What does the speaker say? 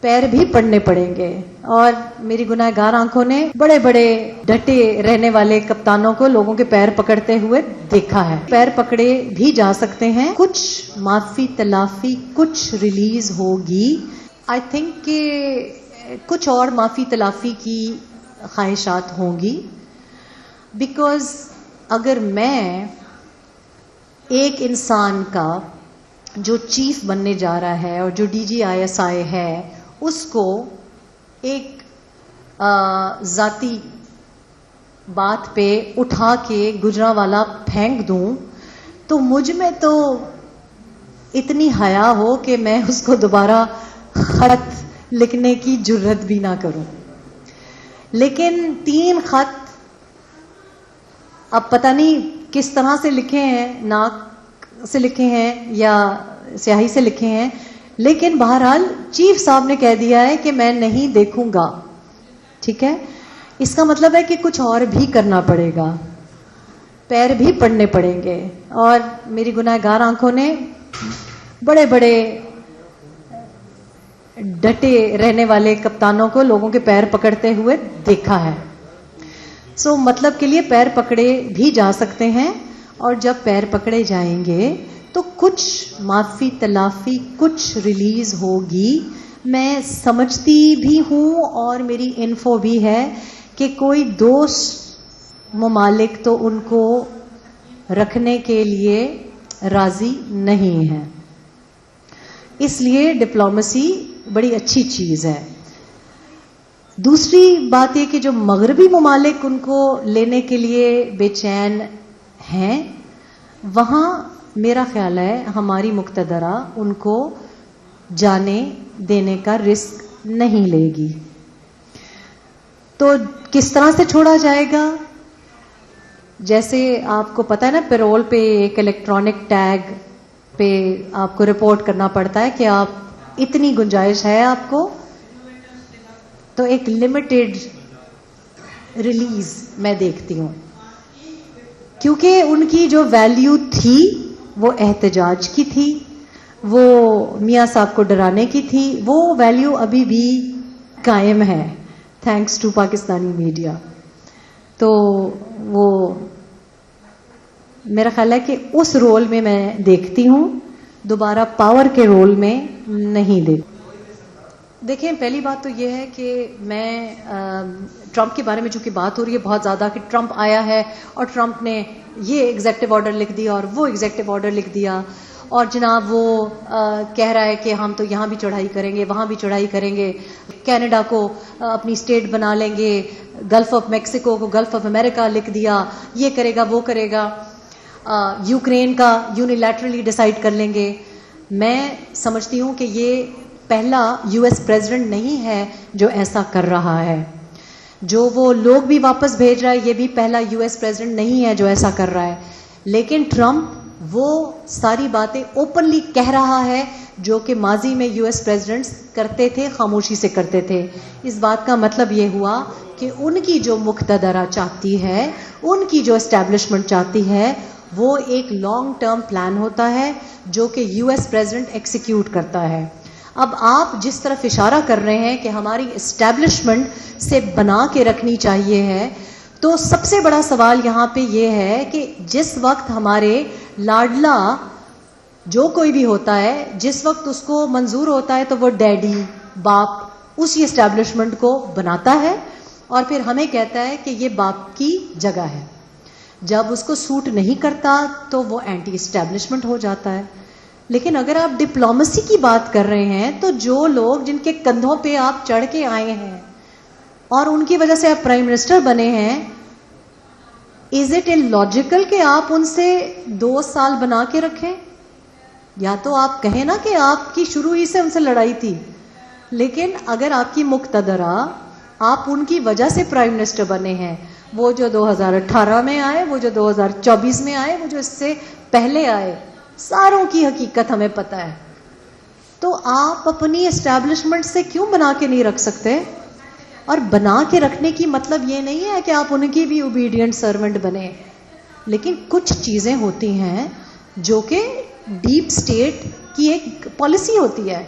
पैर भी पड़ने पड़ेंगे। और मेरी गुनाहगार आंखों ने बड़े बड़े डटे रहने वाले कप्तानों को लोगों के पैर पकड़ते हुए देखा है। पैर पकड़े भी जा सकते हैं, कुछ माफी तलाफी कुछ रिलीज होगी। आई थिंक कि कुछ और माफी तलाफी की ख्वाहिशात होंगी, बिकॉज अगर मैं एक इंसान का जो चीफ बनने जा रहा है और जो DGISI है उसको एक जाती बात पे उठा के गुजरांवाला फेंक दूं, तो मुझ में तो इतनी हया हो कि मैं उसको दोबारा खत लिखने की जुर्रत भी ना करूं। लेकिन 3 खत अब पता नहीं किस तरह से लिखे हैं, नाक से लिखे हैं या स्याही से लिखे हैं, लेकिन बहरहाल चीफ साहब ने कह दिया है कि मैं नहीं देखूंगा। ठीक है, इसका मतलब है कि कुछ और भी करना पड़ेगा, पैर भी पड़ने पड़ेंगे। और मेरी गुनाहगार आंखों ने बड़े बड़े डटे रहने वाले कप्तानों को लोगों के पैर पकड़ते हुए देखा है। सो मतलब के लिए पैर पकड़े भी जा सकते हैं, और जब पैर पकड़े जाएंगे तो कुछ माफी तलाफी कुछ रिलीज होगी। मैं समझती भी हूं और मेरी इन्फो भी है कि कोई दोस्त ममालिक तो उनको रखने के लिए राजी नहीं है, इसलिए डिप्लोमेसी बड़ी अच्छी चीज है। दूसरी बात यह कि जो मगरबी ममालिक उनको लेने के लिए बेचैन हैं, वहां मेरा ख्याल है हमारी मुक्तदरा उनको जाने देने का रिस्क नहीं लेगी। तो किस तरह से छोड़ा जाएगा? जैसे आपको पता है ना, पेरोल पे एक इलेक्ट्रॉनिक टैग पे आपको रिपोर्ट करना पड़ता है कि आप इतनी गुंजाइश है आपको, तो एक लिमिटेड रिलीज मैं देखती हूं, क्योंकि उनकी जो वैल्यू थी वो एहतजाज की थी, वो मियाँ साहब को डराने की थी, वो वैल्यू अभी भी कायम है थैंक्स टू पाकिस्तानी मीडिया। तो वो मेरा ख्याल है कि उस रोल में मैं देखती हूं, दोबारा पावर के रोल में नहीं देखती। देखिए, पहली बात तो ये है कि मैं ट्रंप के बारे में चूंकि बात हो रही है बहुत ज़्यादा कि ट्रंप आया है और ट्रंप ने ये एग्जेक्टिव ऑर्डर लिख दिया और वो एग्जेक्टिव ऑर्डर लिख दिया, और जनाब वो कह रहा है कि हम तो यहाँ भी चढ़ाई करेंगे, वहाँ भी चढ़ाई करेंगे, कनाडा को अपनी स्टेट बना लेंगे, गल्फ ऑफ मैक्सिको को गल्फ ऑफ अमेरिका लिख दिया, ये करेगा वो करेगा, यूक्रेन का यूनिलैटरली डिसाइड कर लेंगे। मैं समझती हूँ कि ये पहला US प्रेसिडेंट नहीं है जो ऐसा कर रहा है। जो वो लोग भी वापस भेज रहा है, ये भी पहला US प्रेसिडेंट नहीं है जो ऐसा कर रहा है। लेकिन ट्रंप वो सारी बातें ओपनली कह रहा है जो कि माजी में US प्रेसिडेंट्स करते थे, खामोशी से करते थे। इस बात का मतलब ये हुआ कि उनकी जो मुक्तदरा चाहती है, उनकी जो एस्टैब्लिशमेंट चाहती है, वो एक लॉन्ग टर्म प्लान होता है जो कि US प्रेसिडेंट एक्सिक्यूट करता है। अब आप जिस तरफ इशारा कर रहे हैं कि हमारी एस्टैब्लिशमेंट से बना के रखनी चाहिए है, तो सबसे बड़ा सवाल यहाँ पे ये है कि जिस वक्त हमारे लाडला जो कोई भी होता है, जिस वक्त उसको मंजूर होता है तो वो डैडी बाप उसी एस्टैब्लिशमेंट को बनाता है और फिर हमें कहता है कि ये बाप की जगह है। जब उसको सूट नहीं करता तो वो एंटी एस्टैब्लिशमेंट हो जाता है। लेकिन अगर आप डिप्लोमेसी की बात कर रहे हैं, तो जो लोग जिनके कंधों पे आप चढ़ के आए हैं और उनकी वजह से आप प्राइम मिनिस्टर बने हैं, इज इट इलॉजिकल कि आप उनसे 2 साल बना के रखें? या तो आप कहें ना कि आपकी शुरू ही से उनसे लड़ाई थी, लेकिन अगर आपकी मुक्तदरा आप उनकी वजह से प्राइम मिनिस्टर बने हैं, वो जो 2018 में आए, वो जो 2024 में आए, वो जो इससे पहले आए, सारों की हकीकत हमें पता है। तो आप अपनी एस्टैब्लिशमेंट से क्यों बना के नहीं रख सकते? और बना के रखने की मतलब ये नहीं है कि आप उनकी भी ओबीडियंट सर्वेंट बने, लेकिन कुछ चीजें होती हैं जो कि डीप स्टेट की एक पॉलिसी होती है।